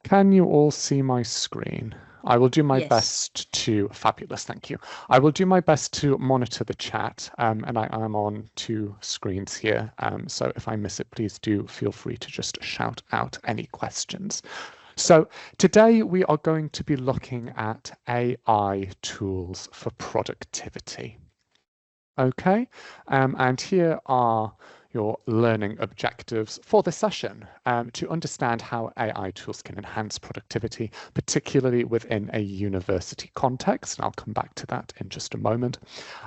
Can you all see my screen? I will do my Yes. best to, fabulous, thank you. I will do my best to monitor the chat, and I am on two screens here. So if I miss it, please do feel free to just shout out any questions. So today we are going to be looking at AI tools for productivity. Okay, and here are your learning objectives for the session to understand how AI tools can enhance productivity, particularly within a university context. And I'll come back to that in just a moment.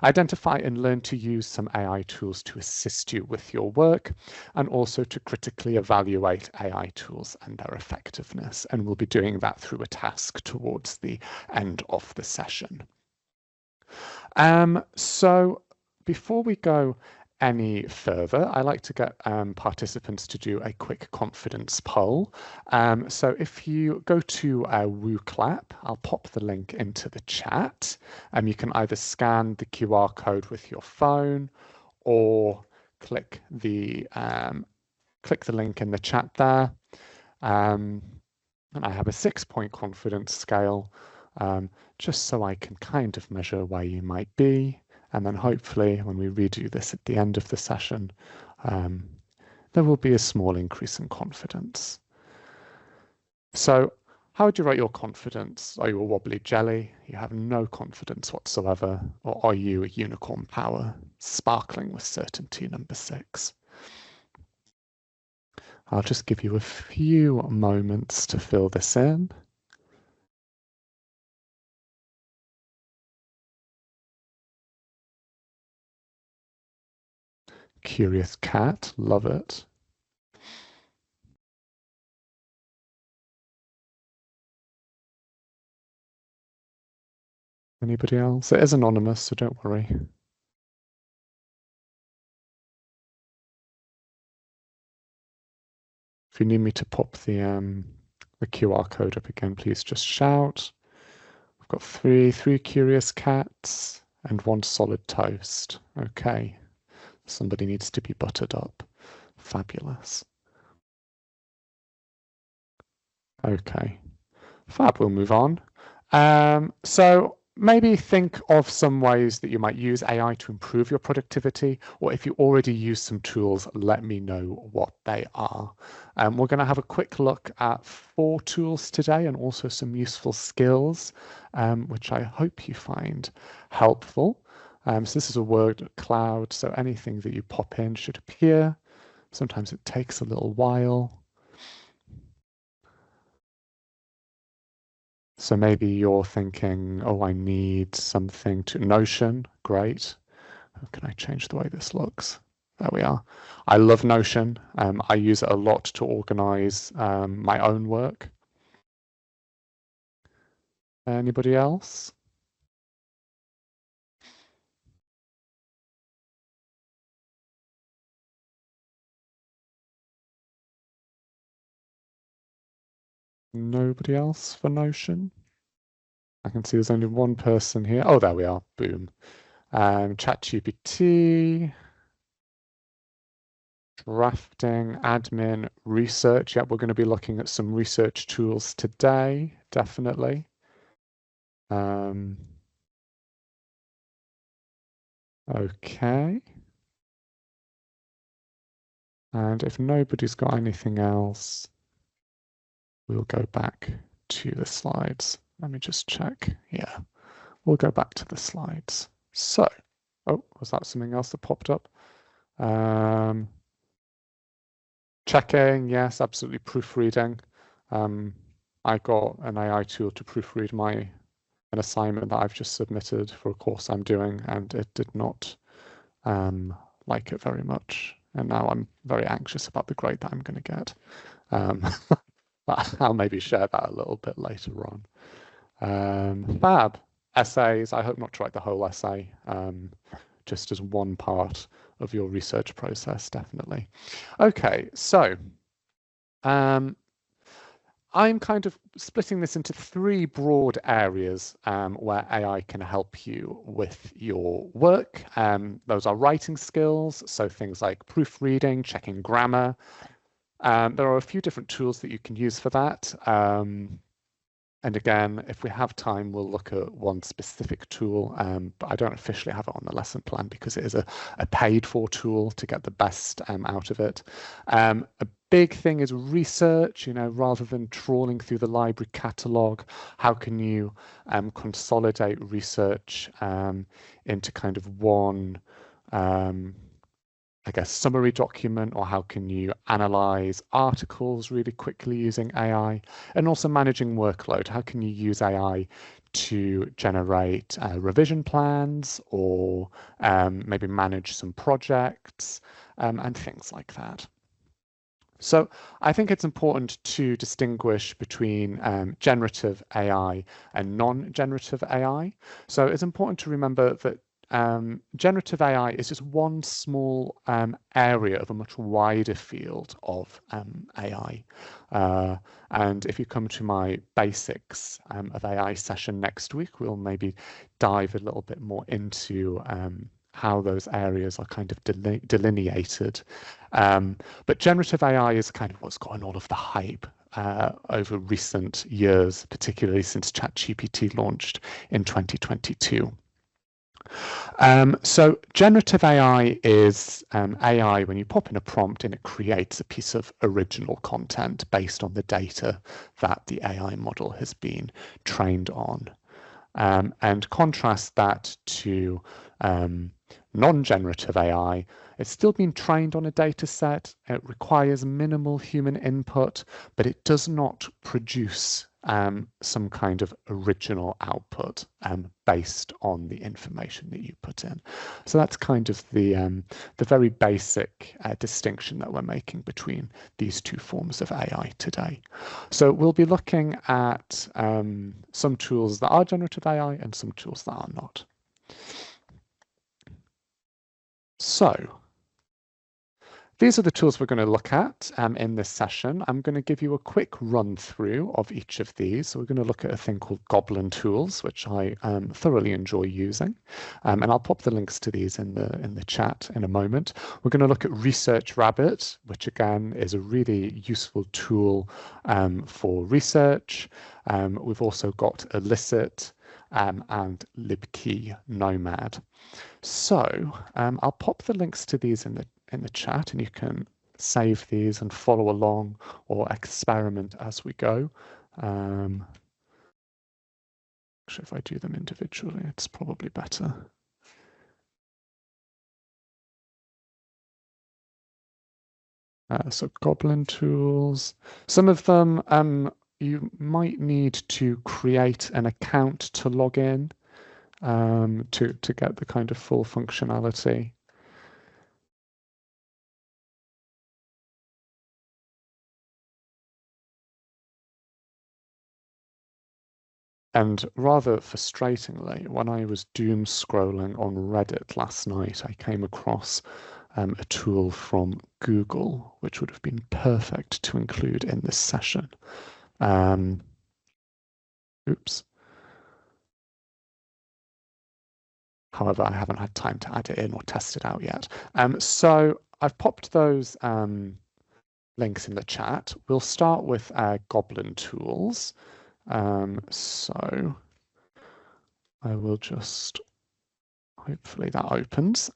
Identify and learn to use some AI tools to assist you with your work, and also to critically evaluate AI tools and their effectiveness. And we'll be doing that through a task towards the end of the session. So before we go any further, I like to get participants to do a quick confidence poll. So if you go to WooClap, I'll pop the link into the chat. You can either scan the QR code with your phone or click the link in the chat there. And I have a 6-point confidence scale, just so I can kind of measure where you might be. And then hopefully when we redo this at the end of the session, there will be a small increase in confidence. So how would you rate your confidence? Are you a wobbly jelly? You have no confidence whatsoever? Or are you a unicorn power, sparkling with certainty, number 6? I'll just give you a few moments to fill this in. Curious cat, love it. Anybody else? It is anonymous, so don't worry. If you need me to pop the QR code up again, please just shout. I've got three curious cats and 1 solid toast. Okay. Somebody needs to be buttered up. Fabulous. Okay. Fab, we'll move on. So maybe think of some ways that you might use AI to improve your productivity, or if you already use some tools, let me know what they are. We're going to have a quick look at 4 tools today and also some useful skills, which I hope you find helpful. So this is a word cloud, so anything that you pop in should appear. Sometimes it takes a little while. So maybe you're thinking, oh, I need something to Notion. Great. How can I change the way this looks? There we are. I love Notion. I use it a lot to organize my own work. Anybody else? Nobody else for Notion? I can see there's only one person here. Oh, there we are. Boom. ChatGPT, drafting, admin, research. Yep, we're going to be looking at some research tools today, definitely. Okay. And if nobody's got anything else, we'll go back to the slides. Let me just check. Yeah, we'll go back to the slides. So, oh, was that something else that popped up? Checking, yes, absolutely. Proofreading. I got an AI tool to proofread an assignment that I've just submitted for a course I'm doing, and it did not like it very much. And now I'm very anxious about the grade that I'm going to get. But I'll maybe share that a little bit later on. Fab. Essays. I hope not to write the whole essay, just as one part of your research process, definitely. Okay, so I'm kind of splitting this into 3 broad areas where AI can help you with your work. Those are writing skills, so things like proofreading, checking grammar, There are a few different tools that you can use for that. And again, if we have time, we'll look at one specific tool, but I don't officially have it on the lesson plan because it is a paid for tool to get the best out of it. A big thing is research, rather than trawling through the library catalog, how can you consolidate research into kind of one I guess, summary document, or how can you analyze articles really quickly using AI, and also managing workload. How can you use AI to generate revision plans, or maybe manage some projects and things like that. So I think it's important to distinguish between generative AI and non-generative AI. So it's important to remember that generative AI is just one small area of a much wider field of AI. And if you come to my basics of AI session next week, we'll maybe dive a little bit more into how those areas are kind of delineated. But generative AI is kind of what's gotten all of the hype over recent years, particularly since ChatGPT launched in 2022. So generative AI is AI when you pop in a prompt and it creates a piece of original content based on the data that the AI model has been trained on. And contrast that to non-generative AI. It's still being trained on a data set. It requires minimal human input, but it does not produce some kind of original output based on the information that you put in. So that's kind of the very basic distinction that we're making between these two forms of AI today. So we'll be looking at some tools that are generative AI and some tools that are not. So these are the tools we're going to look at in this session. I'm going to give you a quick run through of each of these. So we're going to look at a thing called Goblin Tools, which I thoroughly enjoy using. And I'll pop the links to these in the chat in a moment. We're going to look at Research Rabbit, which again is a really useful tool for research. We've also got Elicit and LibKey Nomad. So I'll pop the links to these in the chat, and you can save these and follow along or experiment as we go. Actually, if I do them individually, it's probably better. So Goblin Tools. Some of them you might need to create an account to log in to get the kind of full functionality. And rather frustratingly, when I was doom scrolling on Reddit last night, I came across a tool from Google, which would have been perfect to include in this session. Oops. However, I haven't had time to add it in or test it out yet. So I've popped those links in the chat. We'll start with Goblin Tools. So I will just, hopefully that opens.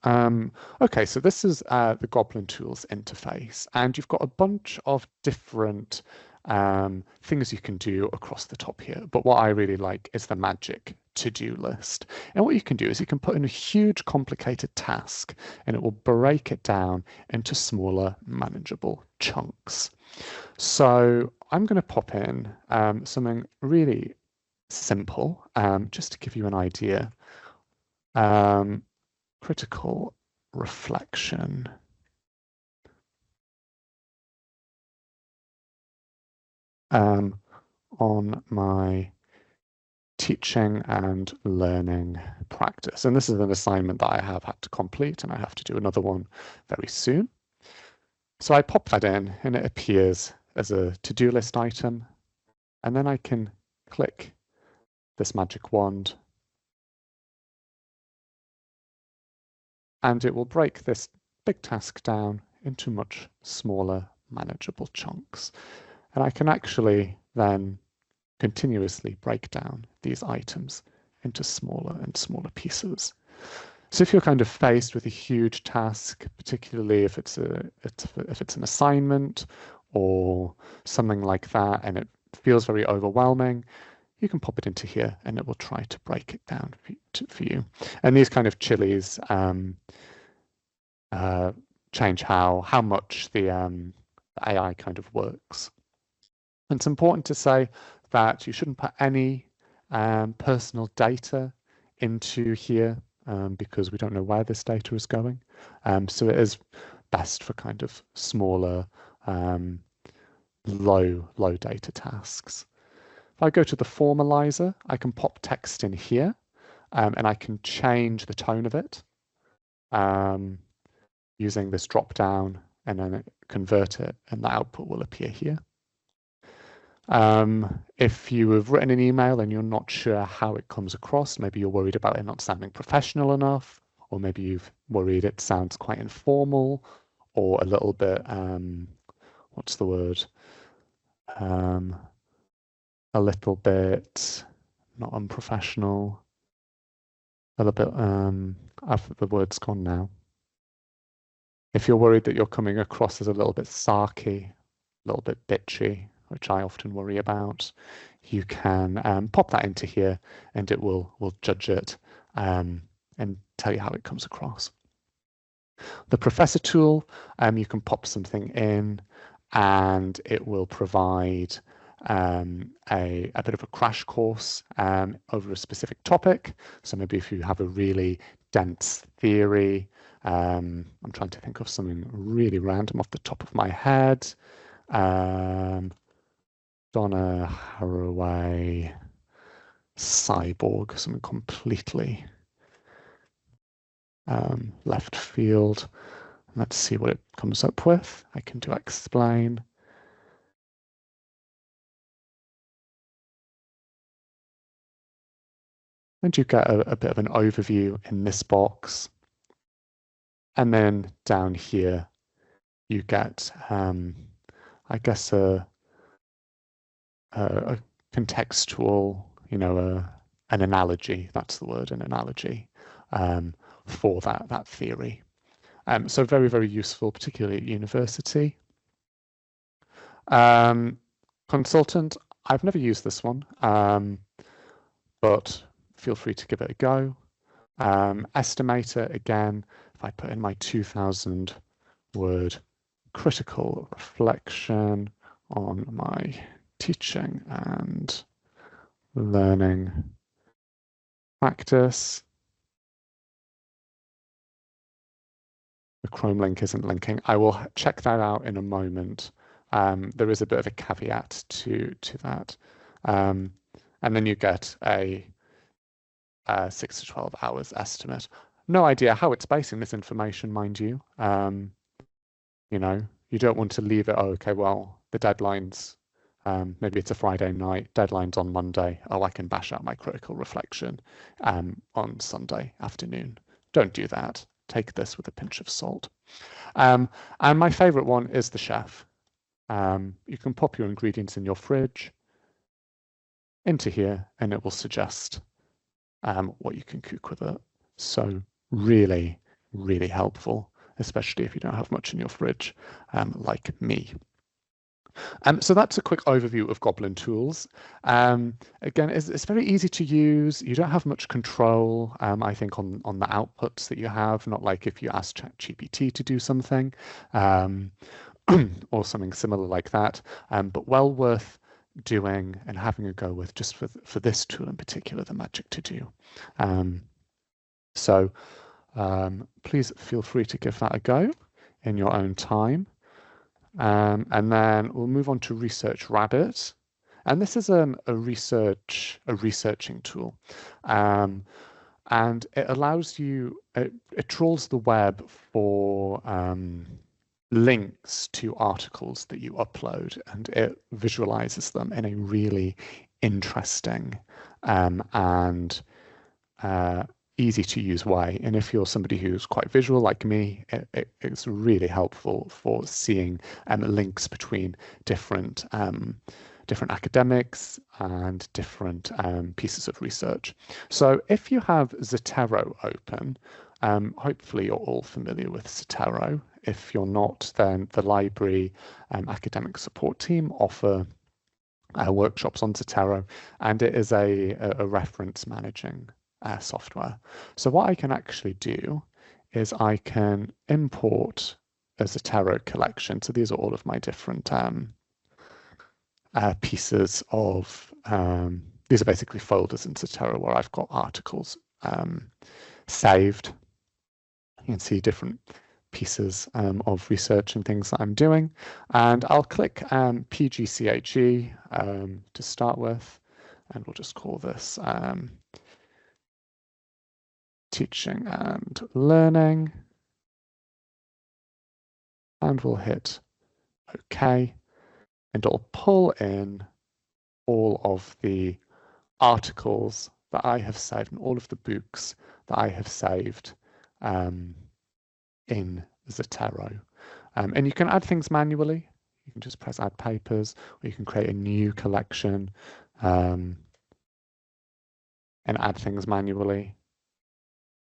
Okay, so this is the Goblin Tools interface, and you've got a bunch of different things you can do across the top here. But what I really like is the magic to-do list. And what you can do is you can put in a huge complicated task, and it will break it down into smaller manageable chunks. So I'm going to pop in something really simple, just to give you an idea. Critical reflection. On my teaching and learning practice. And this is an assignment that I have had to complete, and I have to do another one very soon. So I pop that in, and it appears as a to-do list item. And then I can click this magic wand, and it will break this big task down into much smaller, manageable chunks. And I can actually then continuously break down these items into smaller and smaller pieces. So if you're kind of faced with a huge task, particularly if it's an assignment or something like that, and it feels very overwhelming, you can pop it into here and it will try to break it down for you. And these kind of chilies change how much the AI kind of works. And it's important to say that you shouldn't put any personal data into here because we don't know where this data is going. So it is best for kind of smaller, low data tasks. If I go to the formalizer, I can pop text in here and I can change the tone of it using this drop down and then convert it, and the output will appear here. If you have written an email and you're not sure how it comes across, maybe you're worried about it not sounding professional enough, or maybe you've worried it sounds quite informal or a little bit, what's the word? A little bit not unprofessional, a little bit, the word's gone now. If you're worried that you're coming across as a little bit sarky, a little bit bitchy, which I often worry about, you can pop that into here and it will judge it and tell you how it comes across. The Professor tool, you can pop something in and it will provide a bit of a crash course over a specific topic. So maybe if you have a really dense theory, I'm trying to think of something really random off the top of my head. Donna Haraway, cyborg, something completely left field. Let's see what it comes up with. I can do explain. And you get a bit of an overview in this box. And then down here, you get, I guess, a contextual, an analogy, that's the word, an analogy for that theory. So very, very useful, particularly at university. Consultant, I've never used this one, but feel free to give it a go. Estimator, again, if I put in my 2000 word critical reflection on my teaching and learning practice. The Chrome link isn't linking. I will check that out in a moment. There is a bit of a caveat to that. And then you get a 6 to 12 hours estimate. No idea how it's basing this information, mind you. You don't want to leave it, oh, okay, well, the deadline's, maybe it's a Friday night, deadline's on Monday. Oh, I can bash out my critical reflection on Sunday afternoon. Don't do that. Take this with a pinch of salt. And my favorite one is the chef. You can pop your ingredients in your fridge into here, and it will suggest what you can cook with it. So really, really helpful, especially if you don't have much in your fridge, like me. So that's a quick overview of Goblin tools. Again, it's very easy to use. You don't have much control, I think, on the outputs that you have, not like if you ask ChatGPT to do something or something similar like that, but well worth doing and having a go with just for this tool in particular, the Magic To Do. So please feel free to give that a go in your own time. And then we'll move on to Research Rabbit. And this is a researching tool. And it allows you, it trawls the web for links to articles that you upload, and it visualizes them in a really interesting and easy to use way. And if you're somebody who's quite visual like me, it's really helpful for seeing links between different different academics and different pieces of research. So if you have Zotero open, hopefully you're all familiar with Zotero. If you're not, then the library academic support team offer workshops on Zotero, and it is a reference managing software. So what I can actually do is I can import a Zotero collection. So these are all of my different pieces of, these are basically folders in Zotero where I've got articles saved. You can see different pieces of research and things that I'm doing. And I'll click PGCHE to start with, and we'll just call this teaching and learning. And we'll hit OK. And it'll pull in all of the articles that I have saved and all of the books that I have saved in Zotero. And you can add things manually. You can just press add papers, or you can create a new collection and add things manually.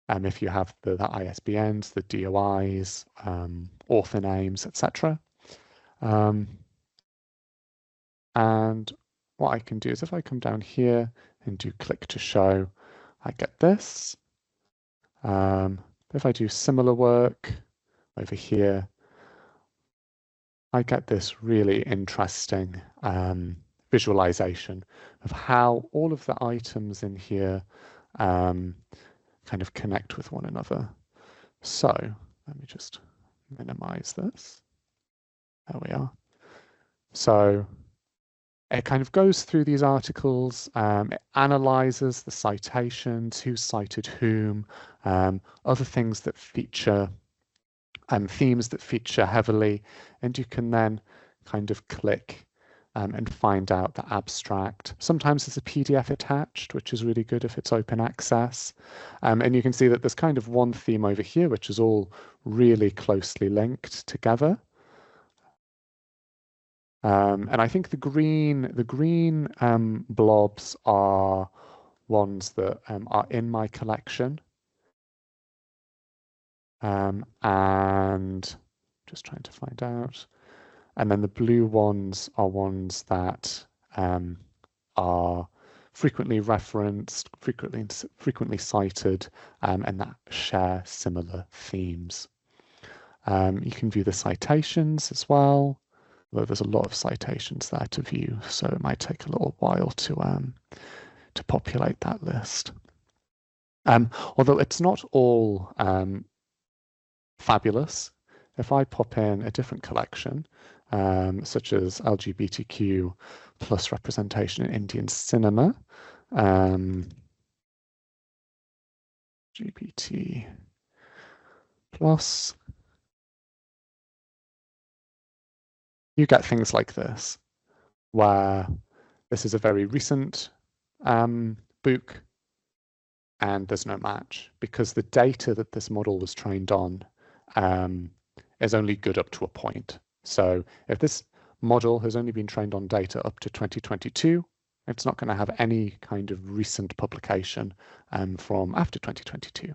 If you have the ISBNs, the DOIs, author names, etc. And what I can do is if I come down here and do click to show, I get this. If I do similar work over here, I get this really interesting visualization of how all of the items in here kind of connect with one another. So let me just minimize this. There we are. So it kind of goes through these articles, it analyzes the citations, who cited whom, other things that feature, themes that feature heavily, and you can then kind of click and find out the abstract. Sometimes there's a PDF attached, which is really good if it's open access. And you can see that there's kind of one theme over here, which is all really closely linked together. And I think the green blobs are ones that are in my collection. And just trying to find out. And then the blue ones are ones that are frequently referenced, frequently cited, and that share similar themes. You can view the citations as well. Although there's a lot of citations there to view, so it might take a little while to populate that list. Although it's not all fabulous. If I pop in a different collection, such as LGBTQ plus representation in Indian cinema, LGBT plus, you get things like this, where this is a very recent book and there's no match because the data that this model was trained on is only good up to a point. So if this model has only been trained on data up to 2022, it's not going to have any kind of recent publication from after 2022.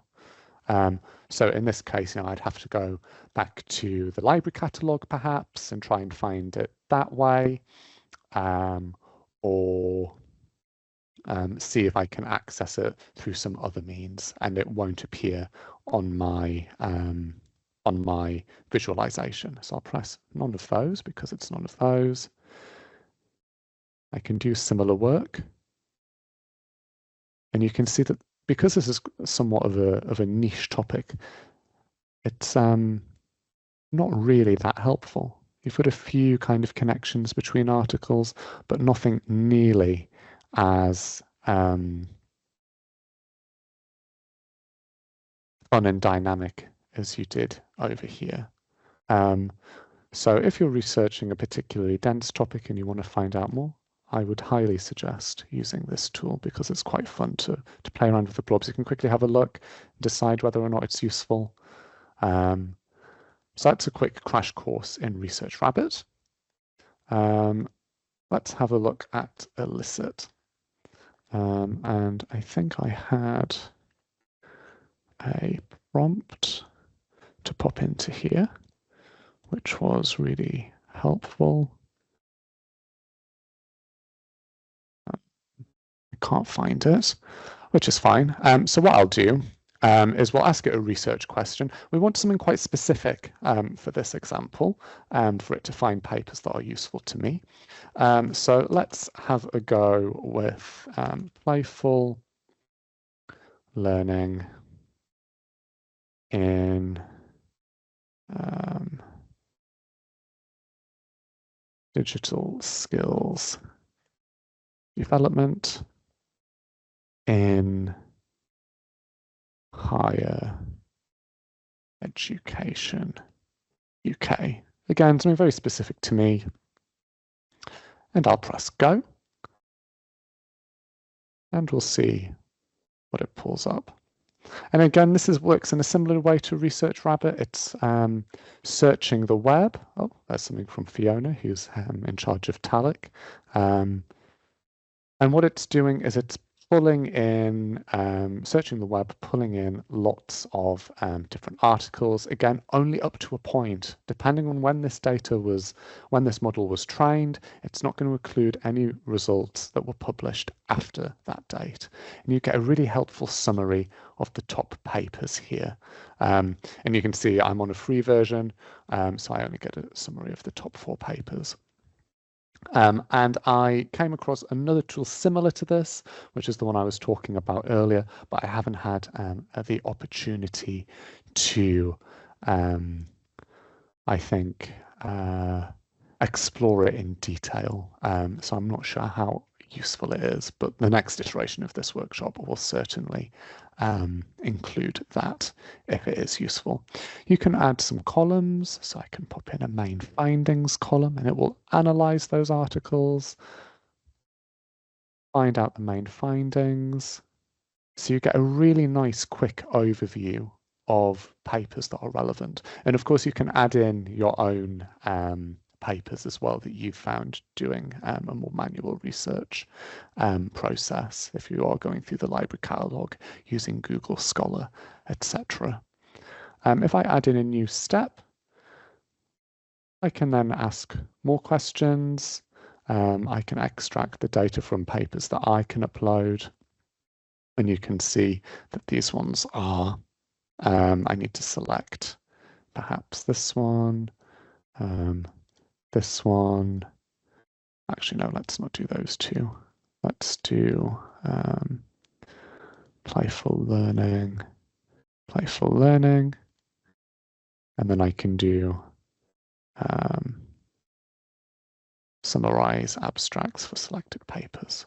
So in this case, I'd have to go back to the library catalogue perhaps and try and find it that way, or see if I can access it through some other means, and it won't appear on my visualization. So I'll press none of those because it's none of those. I can do similar work, and you can see that because this is somewhat of a niche topic, it's not really that helpful. You've got a few kind of connections between articles, but nothing nearly as fun and dynamic as you did over here. So if you're researching a particularly dense topic and you want to find out more, I would highly suggest using this tool because it's quite fun to play around with the blobs. You can quickly have a look, decide whether or not it's useful. So that's a quick crash course in Research Rabbit. Let's have a look at Elicit. And I think I had a prompt to pop into here, which was really helpful. I can't find it, which is fine. So what I'll do is we'll ask it a research question. We want something quite specific for this example, for it to find papers that are useful to me. So let's have a go with playful learning in digital skills development in higher education UK. Again, something very specific to me. And I'll press go. And we'll see what it pulls up. And again, this works in a similar way to Research Rabbit. It's searching the web. Oh, there's something from Fiona, who's in charge of TALC. And what it's doing is it's pulling in, searching the web, pulling in lots of different articles, again, only up to a point. Depending on when this model was trained, it's not going to include any results that were published after that date. And you get a really helpful summary of the top papers here. And you can see I'm on a free version, so I only get a summary of the top 4 papers. And I came across another tool similar to this, which is the one I was talking about earlier, but I haven't had the opportunity to, I think, explore it in detail. So I'm not sure how useful it is, but the next iteration of this workshop will certainly include that if it is useful. You can add some columns, so I can pop in a main findings column and it will analyze those articles, find out the main findings. So you get a really nice quick overview of papers that are relevant. And of course, you can add in your own papers as well that you've found doing a more manual research process if you are going through the library catalogue using Google Scholar, etc. If I add in a new step, I can then ask more questions. I can extract the data from papers that I can upload. And you can see that these ones are, I need to select perhaps this one, this one. Actually, no, let's not do those two. Let's do playful learning, and then I can do summarize abstracts for selected papers.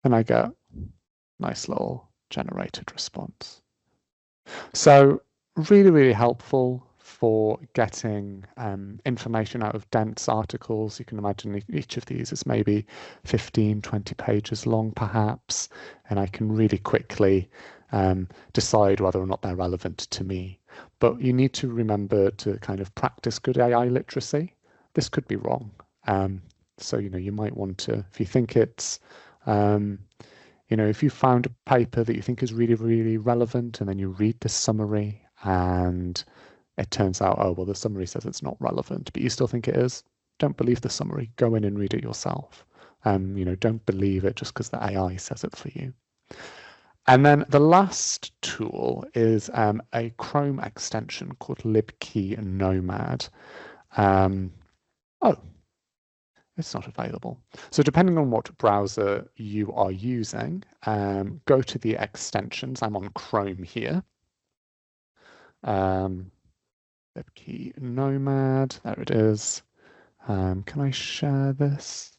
And I get a nice little generated response. So really, really helpful for getting information out of dense articles. You can imagine each of these is maybe 15, 20 pages long, perhaps, and I can really quickly decide whether or not they're relevant to me. But you need to remember to kind of practice good AI literacy. This could be wrong. So, you might want to, if you think it's, if you found a paper that you think is really, really relevant, and then you read the summary and it turns out, oh, well, the summary says it's not relevant, but you still think it is, don't believe the summary. Go in and read it yourself. Don't believe it just because the AI says it for you. And then the last tool is a Chrome extension called LibKey Nomad. Oh, it's not available. So depending on what browser you are using, go to the extensions. I'm on Chrome here. LibKey Nomad, there it is. Can I share this?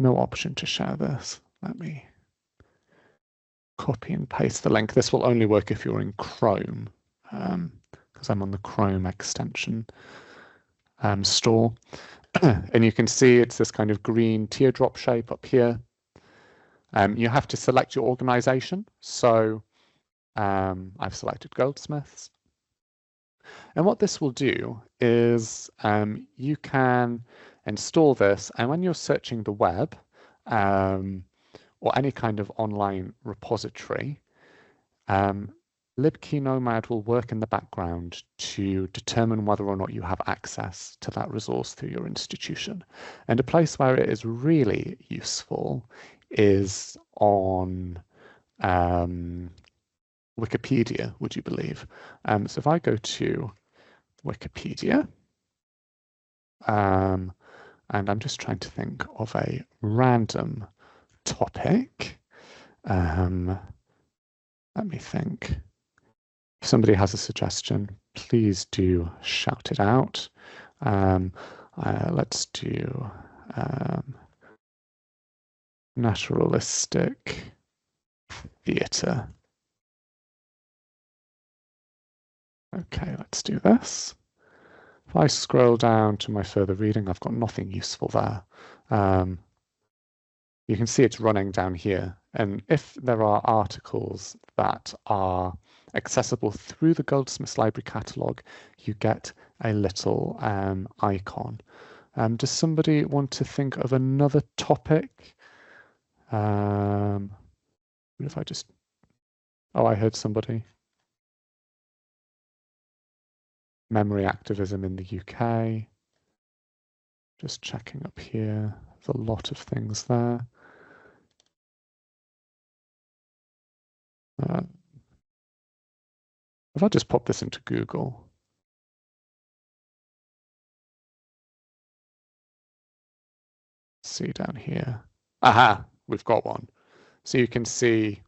No option to share this. Let me copy and paste the link. This will only work if you're in Chrome, because I'm on the Chrome extension store. And you can see it's this kind of green teardrop shape up here. You have to select your organization. So I've selected Goldsmiths. And what this will do is you can install this, and when you're searching the web or any kind of online repository, LibKeyNomad will work in the background to determine whether or not you have access to that resource through your institution. And a place where it is really useful is on Wikipedia, would you believe? So if I go to Wikipedia, and I'm just trying to think of a random topic. Let me think. If somebody has a suggestion, please do shout it out. Let's do naturalistic theatre. Okay, let's do this. If I scroll down to my further reading, I've got nothing useful there. You can see it's running down here. And if there are articles that are accessible through the Goldsmiths Library Catalogue, you get a little icon. Does somebody want to think of another topic? What if I just... Oh, I heard somebody. Memory activism in the UK. Just checking up here. There's a lot of things there. If I just pop this into Google. See down here. Aha, we've got one. So you can see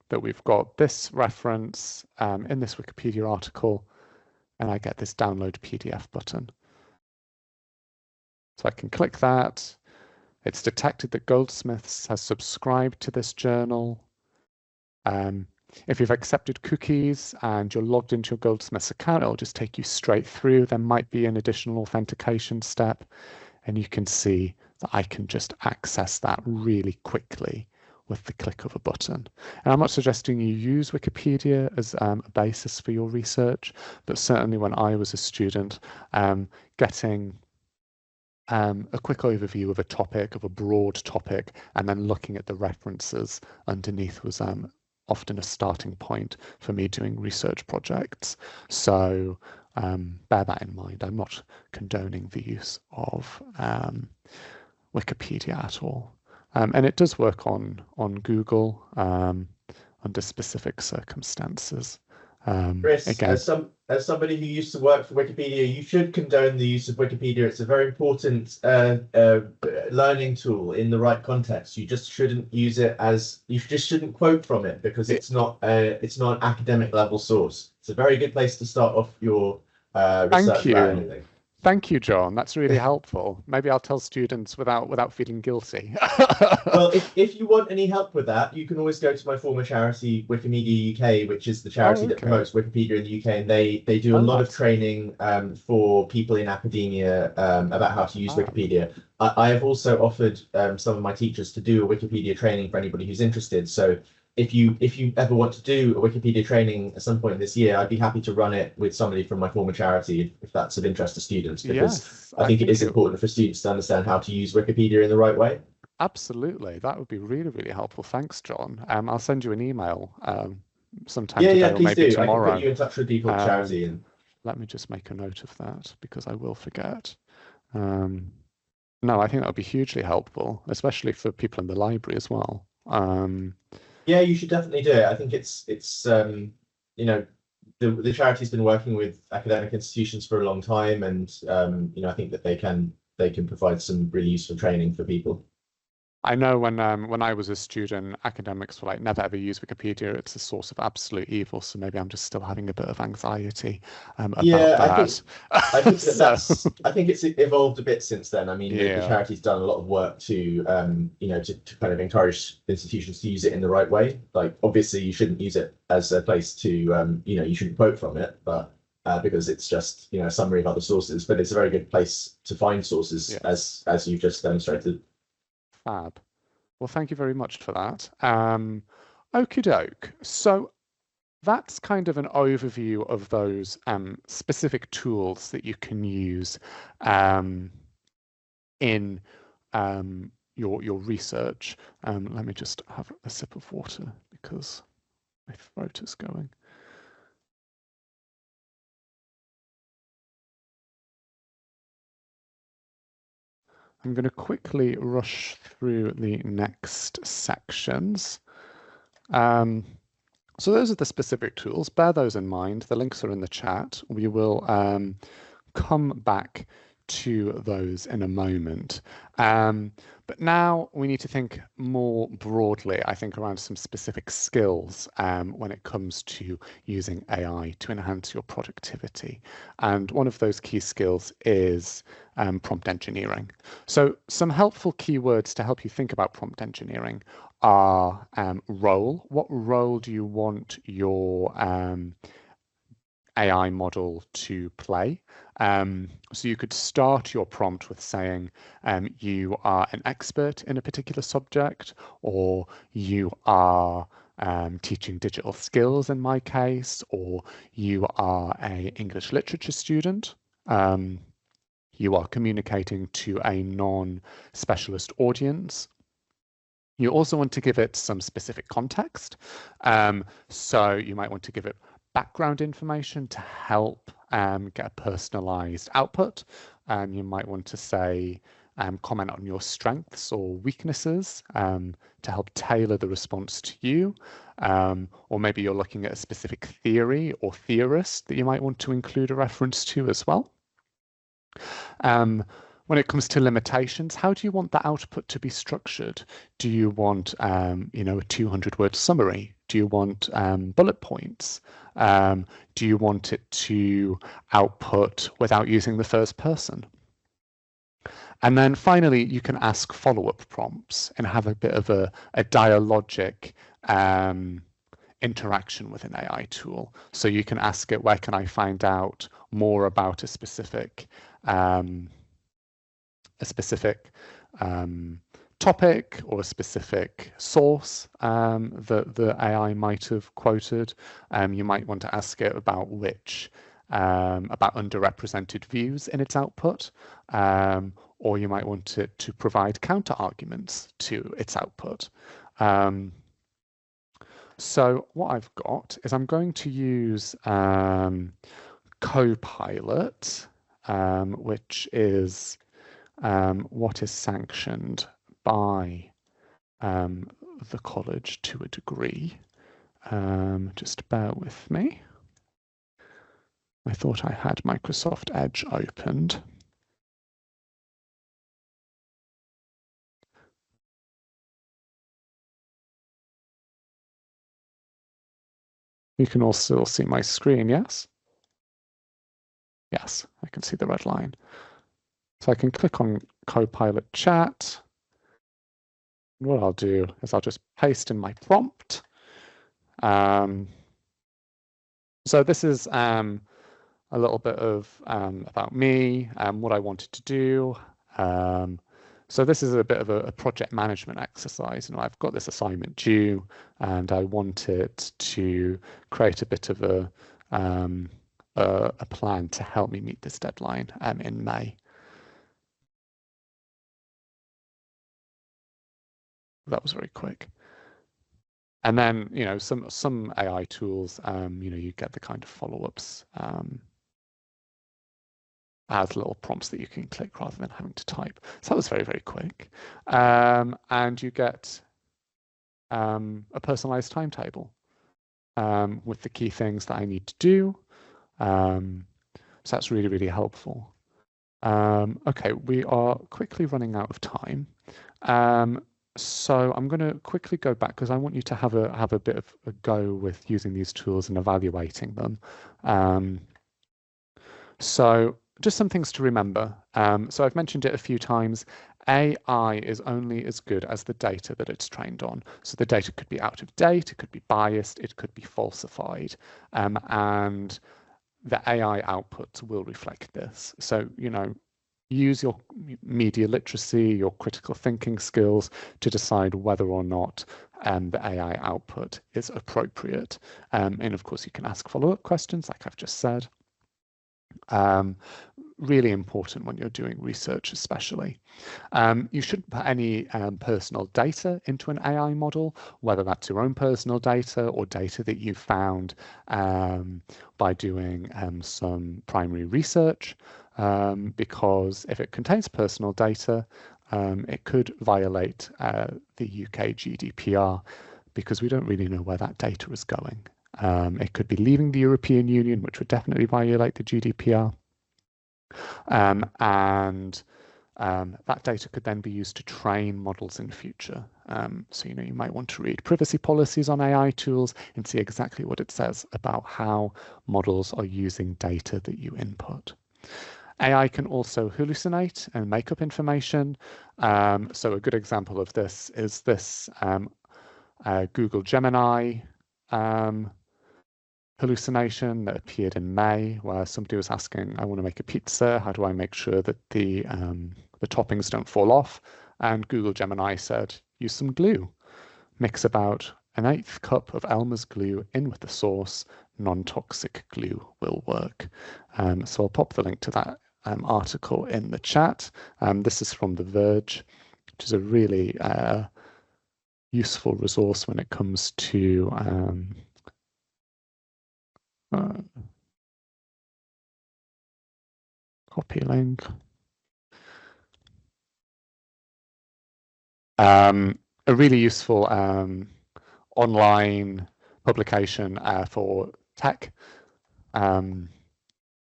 that we've got this reference in this Wikipedia article, and I get this download PDF button. So I can click that. It's detected that Goldsmiths has subscribed to this journal. If you've accepted cookies and you're logged into your Goldsmiths account, it'll just take you straight through. There might be an additional authentication step, and you can see that I can just access that really quickly with the click of a button. And I'm not suggesting you use Wikipedia as a basis for your research, but certainly when I was a student, getting a quick overview of a topic, of a broad topic, and then looking at the references underneath was often a starting point for me doing research projects. So bear that in mind. I'm not condoning the use of Wikipedia at all. And it does work on Google under specific circumstances. Chris, again, as somebody who used to work for Wikipedia, you should condone the use of Wikipedia. It's a very important learning tool in the right context. You just shouldn't use it as you just shouldn't quote from it because it's not an academic level source. It's a very good place to start off your research about anything. Thank you, John. That's really helpful. Maybe I'll tell students without feeling guilty. Well, if you want any help with that, you can always go to my former charity, Wikimedia UK, which is the charity that promotes Wikipedia in the UK, and they do a lot of training for people in academia about how to use Wikipedia. I have also offered some of my teachers to do a Wikipedia training for anybody who's interested. So if you ever want to do a Wikipedia training at some point this year, I'd be happy to run it with somebody from my former charity if that's of interest to students, because I think it is important for students to understand how to use Wikipedia in the right way. Absolutely. That would be really, really helpful. Thanks, John. I'll send you an email sometime today or maybe tomorrow. I can put you in touch with people at charity. And let me just make a note of that because I will forget. No, I think that would be hugely helpful, especially for people in the library as well. Yeah, you should definitely do it. I think it's you know, the charity's been working with academic institutions for a long time, and you know, I think that they can provide some really useful training for people. I know when I was a student, academics were like, never ever use Wikipedia. It's a source of absolute evil. So maybe I'm just still having a bit of anxiety about Yeah, that. I think So I think it's evolved a bit since then. I mean, the yeah, charity's done a lot of work to to kind of encourage institutions to use it in the right way. Like obviously you shouldn't use it as a place to you shouldn't quote from it, but because it's just a summary of other sources, but it's a very good place to find sources yes, as you've just demonstrated. fab. Well, thank you very much for that. Okie doke. So that's kind of an overview of those specific tools that you can use in your research. Let me just have a sip of water because my throat is going. I'm going to quickly rush through the next sections. So those are the specific tools. Bear those in mind. The links are in the chat. We will come back to those in a moment. But now we need to think more broadly, I think, around some specific skills when it comes to using AI to enhance your productivity. And one of those key skills is prompt engineering. So some helpful keywords to help you think about prompt engineering are role. What role do you want your AI model to play? So you could start your prompt with saying you are an expert in a particular subject, or you are teaching digital skills in my case, or you are an English literature student. You are communicating to a non-specialist audience. You also want to give it some specific context. So you might want to give it background information to help get a personalized output. You might want to say, comment on your strengths or weaknesses to help tailor the response to you. Or maybe you're looking at a specific theory or theorist that you might want to include a reference to as well. When it comes to limitations, how do you want the output to be structured? Do you want, a 200-word summary? Do you want bullet points? Do you want it to output without using the first person? And then finally, you can ask follow-up prompts and have a bit of a dialogic interaction with an AI tool. So you can ask it, where can I find out more about a specific topic or a specific source that the AI might have quoted. You might want to ask it about about underrepresented views in its output, or you might want it to provide counter arguments to its output. So what I've got is I'm going to use Copilot, which is what is sanctioned by the college to a degree. Just bear with me. I thought I had Microsoft Edge opened. You can also see my screen, yes? Yes, I can see the red line. So I can click on Copilot Chat. And what I'll do is I'll just paste in my prompt. So this is a little bit of about me and what I wanted to do. So this is a bit of a project management exercise. I've got this assignment due, and I wanted to create a bit of a plan to help me meet this deadline in May. That was very quick. And then, some AI tools, you get the kind of follow-ups as little prompts that you can click rather than having to type. So that was very, very quick. And you get a personalized timetable with the key things that I need to do. So that's really, really helpful. Okay, we are quickly running out of time. So I'm going to quickly go back because I want you to have a bit of a go with using these tools and evaluating them. So just some things to remember. So I've mentioned it a few times. AI is only as good as the data that it's trained on. So the data could be out of date, it could be biased, it could be falsified, and the AI output will reflect this. So, use your media literacy, your critical thinking skills to decide whether or not the AI output is appropriate. And of course, you can ask follow-up questions, like I've just said. Really important when you're doing research, especially. You shouldn't put any personal data into an AI model, whether that's your own personal data or data that you found by doing some primary research, because if it contains personal data, it could violate the UK GDPR because we don't really know where that data is going. It could be leaving the European Union, which would definitely violate the GDPR. And that data could then be used to train models in future. So, you might want to read privacy policies on AI tools and see exactly what it says about how models are using data that you input. AI can also hallucinate and make up information. So a good example of this is this Google Gemini hallucination that appeared in May, where somebody was asking, I want to make a pizza, how do I make sure that the toppings don't fall off? And Google Gemini said, use some glue. Mix about 1/8 cup of Elmer's glue in with the sauce. Non-toxic glue will work. So I'll pop the link to that article in the chat. This is from The Verge, which is a really useful resource when it comes to copy link. A really useful online publication for tech.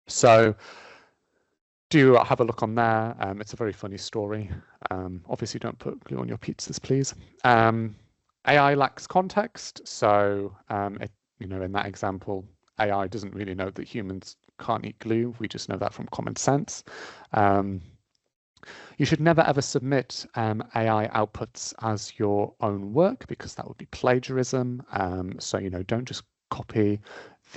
So do have a look on there. It's a very funny story. Obviously, don't put glue on your pizzas, please. AI lacks context. So, in that example, AI doesn't really know that humans can't eat glue. We just know that from common sense. You should never ever submit AI outputs as your own work because that would be plagiarism. So, don't just copy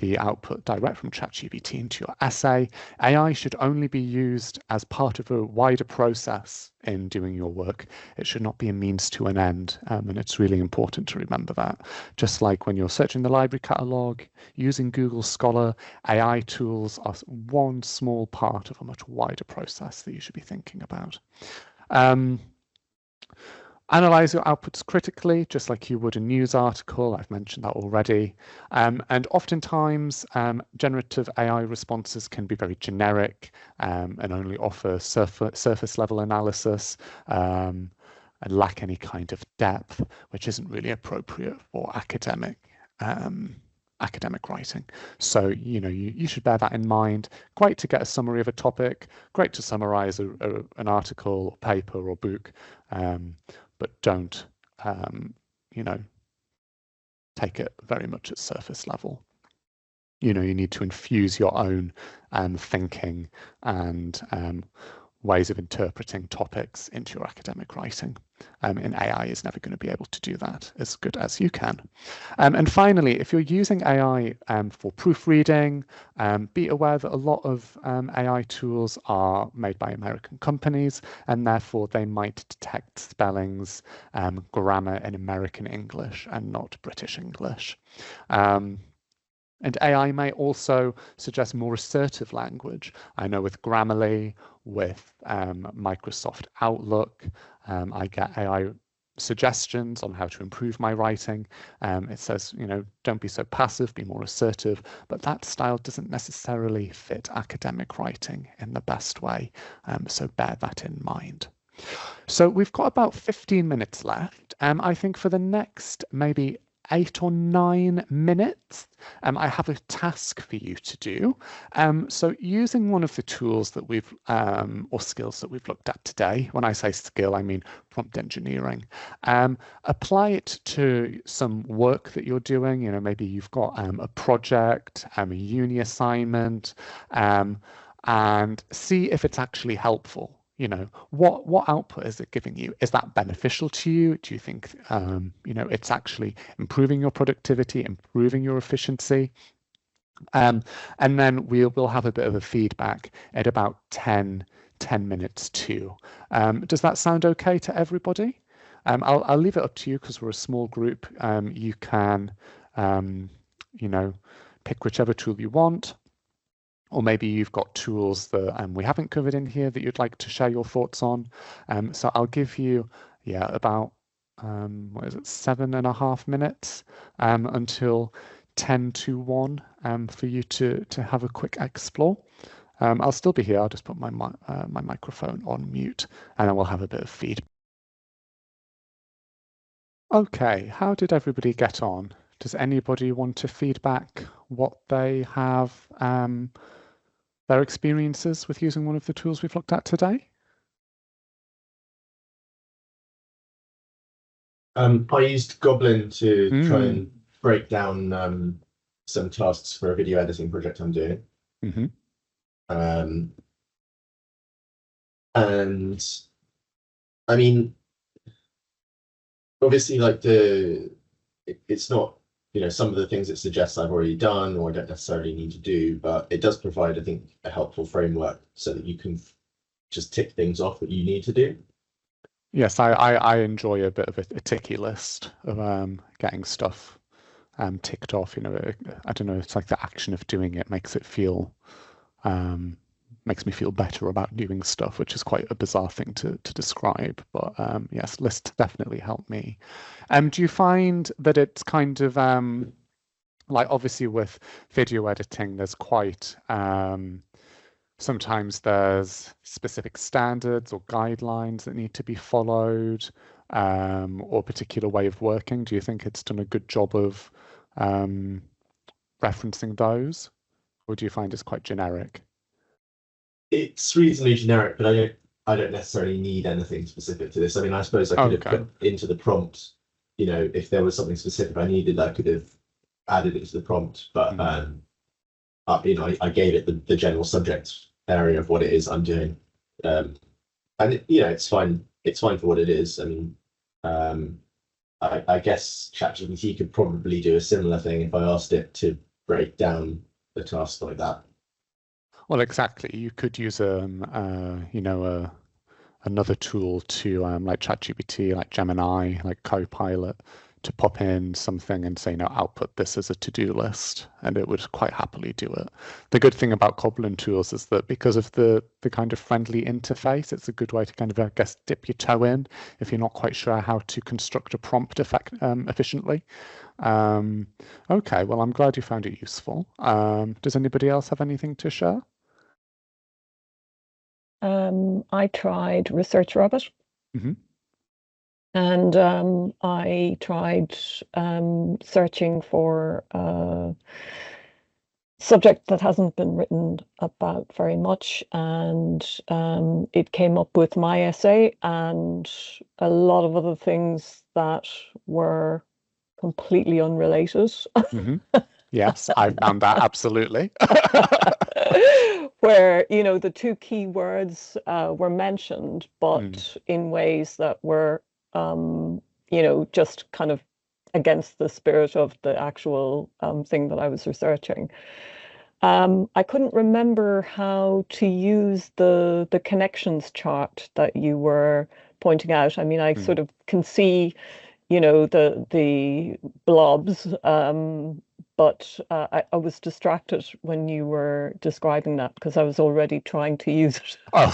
the output direct from ChatGPT into your essay. AI should only be used as part of a wider process in doing your work. It should not be a means to an end, and it's really important to remember that. Just like when you're searching the library catalogue, using Google Scholar, AI tools are one small part of a much wider process that you should be thinking about. Analyze your outputs critically, just like you would a news article. I've mentioned that already. And oftentimes, generative AI responses can be very generic and only offer surface level analysis and lack any kind of depth, which isn't really appropriate for academic writing. So, you should bear that in mind. Great to get a summary of a topic, great to summarize an article, or paper, or book, but don't, take it very much at surface level. You need to infuse your own thinking and ways of interpreting topics into your academic writing. And AI is never going to be able to do that as good as you can. And finally, if you're using AI for proofreading, be aware that a lot of AI tools are made by American companies, and therefore they might detect spellings, grammar in American English and not British English. And AI may also suggest more assertive language. I know with Grammarly, with Microsoft Outlook, I get AI suggestions on how to improve my writing. It says, don't be so passive, be more assertive, but that style doesn't necessarily fit academic writing in the best way. So bear that in mind. So we've got about 15 minutes left. I think for the next maybe 8 or 9 minutes. I have a task for you to do. So using one of the tools that we've, or skills that we've looked at today, when I say skill, I mean prompt engineering, apply it to some work that you're doing. You know, maybe you've got a project, a uni assignment, and see if it's actually helpful. You know, what output is it giving you? Is that beneficial to you? Do you think, you know, it's actually improving your productivity, improving your efficiency? And then we'll have a bit of a feedback at about 10 minutes too. Does that sound okay to everybody? I'll leave it up to you because we're a small group. You can, you know, pick whichever tool you want. Or maybe you've got tools that we haven't covered in here that you'd like to share your thoughts on. So I'll give you, about, what is it, 7.5 minutes until 10 to 1 for you to have a quick explore. I'll still be here. I'll just put my microphone on mute and then we'll have a bit of feedback. Okay, how did everybody get on? Does anybody want to feedback what they have, their experiences with using one of the tools we've looked at today? I used Goblin to try and break down some tasks for a video editing project I'm doing. And I mean, obviously, like it's not, you know, some of the things it suggests I've already done or I don't necessarily need to do, but it does provide, I think, a helpful framework so that you can just tick things off that you need to do. Yes, I enjoy a bit of a ticky list of getting stuff ticked off. You know, I don't know, it's like the action of doing it makes it feel makes me feel better about doing stuff, which is quite a bizarre thing to describe. But yes, lists definitely help me. Do you find that it's kind of like, obviously with video editing, there's quite sometimes there's specific standards or guidelines that need to be followed, or a particular way of working. Do you think it's done a good job of referencing those, or do you find it's quite generic? It's reasonably generic, but I don't necessarily need anything specific to this. I mean, I suppose I could have put into the prompt, you know, if there was something specific I needed, I could have added it to the prompt. But you know, I gave it the general subject area of what it is I'm doing, and you know, it's fine. It's fine for what it is. I mean, I guess ChatGPT could probably do a similar thing if I asked it to break down a task like that. Well, exactly. You could use you know, another tool to like ChatGPT, like Gemini, like Copilot, to pop in something and say, no, output this as a to-do list, and it would quite happily do it. The good thing about Goblin tools is that because of the kind of friendly interface, it's a good way to kind of, I guess, dip your toe in if you're not quite sure how to construct a prompt efficiently. Okay, well, I'm glad you found it useful. Does anybody else have anything to share? I tried ResearchRabbit. And I tried searching for a subject that hasn't been written about very much, and it came up with my essay and a lot of other things that were completely unrelated. Yes, I found that absolutely. Where, you know, the two key words were mentioned, but in ways that were you know, just kind of against the spirit of the actual thing that I was researching. I couldn't remember how to use the connections chart that you were pointing out. I mean, I sort of can see, you know, the blobs, but I was distracted when you were describing that because I was already trying to use it. Oh,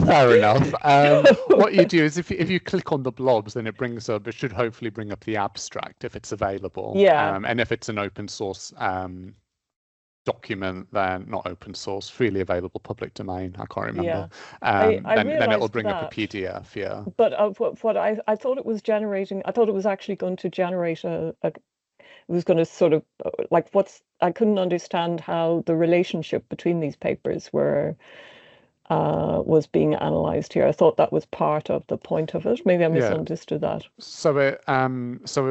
fair enough. What you do is if you click on the blobs, then it brings up, it should hopefully bring up the abstract if it's available. Yeah. And if it's an open source document, then not open source, freely available, public domain. I can't remember. I then it'll bring that, up a PDF. Yeah. But what I thought it was generating, I thought it was actually going to generate it was going to sort of like I couldn't understand how the relationship between these papers was being analyzed here. I thought that was part of the point of it. Maybe I misunderstood that. So it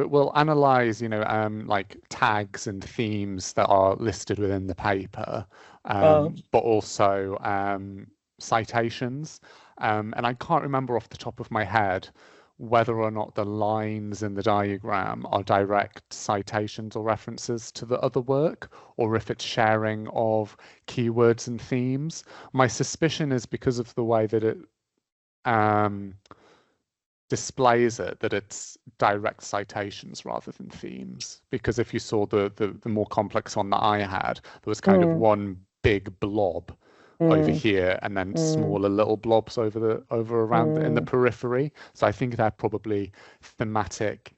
will analyze, like tags and themes that are listed within the paper, but also citations. And I can't remember off the top of my head whether or not the lines in the diagram are direct citations or references to the other work, or if it's sharing of keywords and themes. My suspicion is because of the way that it displays it, that it's direct citations rather than themes. Because if you saw the more complex one that I had, there was kind of one big blob over here, and then smaller little blobs over around in the periphery. So I think they're probably thematic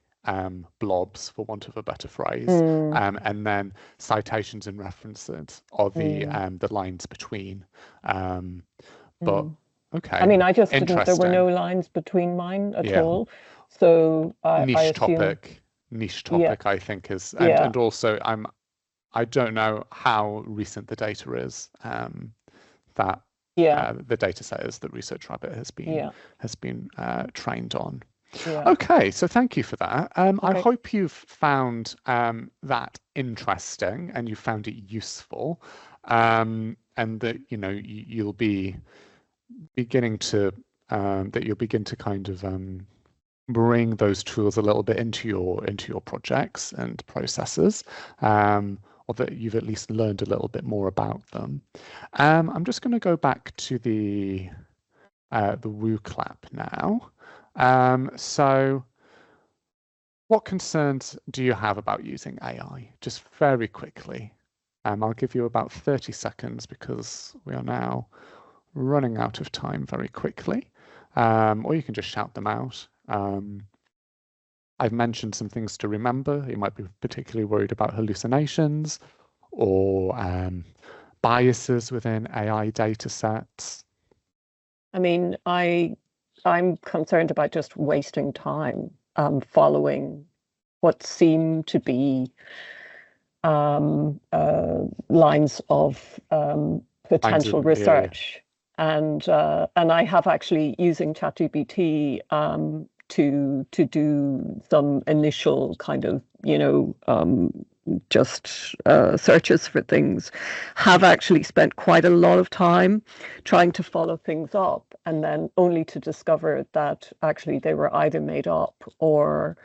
blobs, for want of a better phrase. And then citations and references are the lines between. But okay. I mean, I just didn't. There were no lines between mine at all. So niche topic. I think is, and also I don't know how recent the data is. That the data set is that Research Rabbit has been trained on. Okay, so thank you for that. I hope you've found that interesting and you found it useful, and that you'll be beginning to that you'll begin to kind of bring those tools a little bit into your projects and processes. Or that you've at least learned a little bit more about them. I'm just going to go back to the WooClap now. So what concerns do you have about using AI? Just very quickly. I'll give you about 30 seconds because we are now running out of time very quickly. Or you can just shout them out. I've mentioned some things to remember. You might be particularly worried about hallucinations or biases within AI data sets. I mean, I'm concerned about just wasting time following what seem to be lines of potential research. And I have actually using ChatGPT to do some initial kind of, just searches for things, have actually spent quite a lot of time trying to follow things up, and then only to discover that actually they were either made up or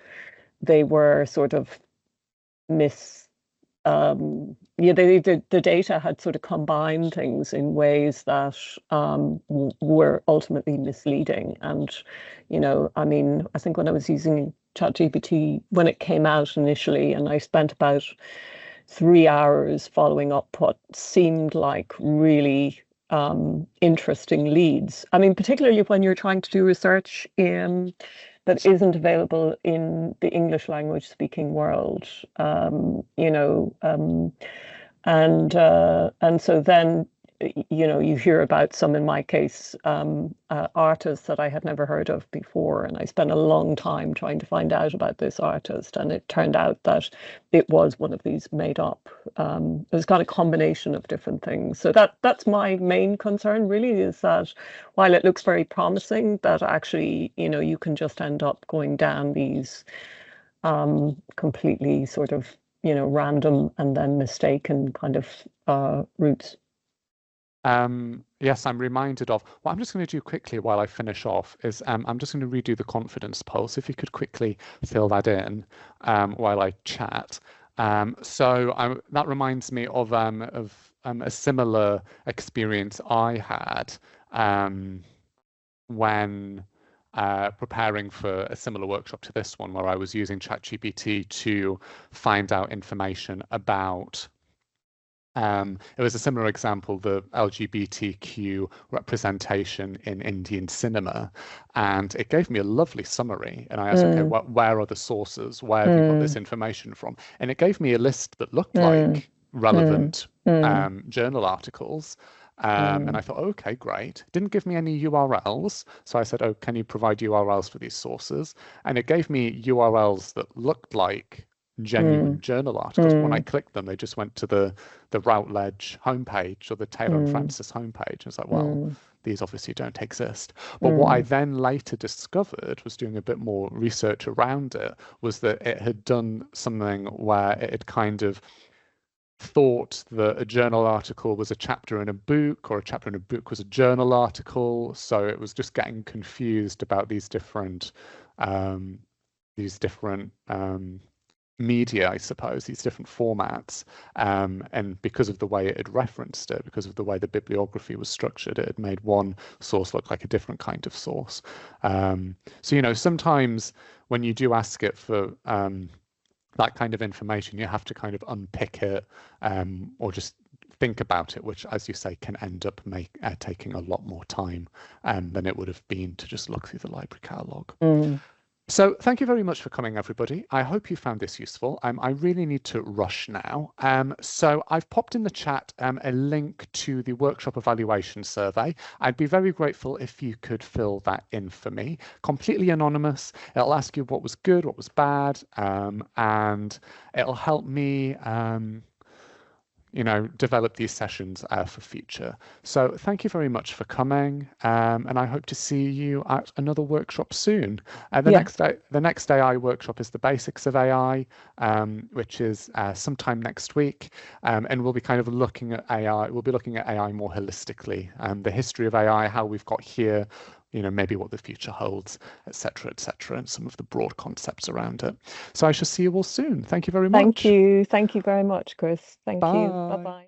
they were sort of the data had sort of combined things in ways that were ultimately misleading. And, I mean, I think when I was using ChatGPT, when it came out initially, and I spent about 3 hours following up what seemed like really interesting leads. I mean, particularly when you're trying to do research that isn't available in the English language speaking world, and so then, you hear about some, in my case, artists that I had never heard of before, and I spent a long time trying to find out about this artist, and it turned out that it was one of these made up. It was got a combination of different things. So that's my main concern, really, is that while it looks very promising, that actually, you can just end up going down these completely sort of, random and then mistaken kind of routes. Yes, I'm reminded of what I'm just going to do quickly while I finish off is I'm just going to redo the confidence pulse. If you could quickly fill that in while I chat. So that reminds me of a similar experience I had when preparing for a similar workshop to this one, where I was using ChatGPT to find out information about it was a similar example, the LGBTQ representation in Indian cinema, and it gave me a lovely summary. And I asked, okay, where are the sources? Where have you got this information from? And it gave me a list that looked like relevant journal articles. And I thought, okay, great. Didn't give me any URLs. So I said, oh, can you provide URLs for these sources? And it gave me URLs that looked like genuine journal articles. When I clicked them, they just went to the Routledge homepage or the Taylor and Francis homepage. I was like, well, these obviously don't exist. But what I then later discovered, was doing a bit more research around it, was that it had done something where it had kind of thought that a journal article was a chapter in a book, or a chapter in a book was a journal article. So it was just getting confused about these different media, I suppose, these different formats. And because of the way it had referenced it, because of the way the bibliography was structured, it had made one source look like a different kind of source. So, you know, sometimes when you do ask it for that kind of information, you have to kind of unpick it, or just think about it, which, as you say, can end up taking a lot more time than it would have been to just look through the library catalogue. So thank you very much for coming, everybody. I hope you found this useful. I really need to rush now. So I've popped in the chat a link to the workshop evaluation survey. I'd be very grateful if you could fill that in for me. Completely anonymous. It'll ask you what was good, what was bad, and it'll help me you know, develop these sessions for future. So thank you very much for coming, and I hope to see you at another workshop soon. The next AI workshop is the basics of AI, which is sometime next week, and we'll be kind of looking at AI. We'll be looking at AI more holistically, the history of AI, how we've got here, you know, maybe what the future holds, etc., and some of the broad concepts around it. So I shall see you all soon. Thank you very much. Thank you very much, Chris. Thank you. Bye-bye.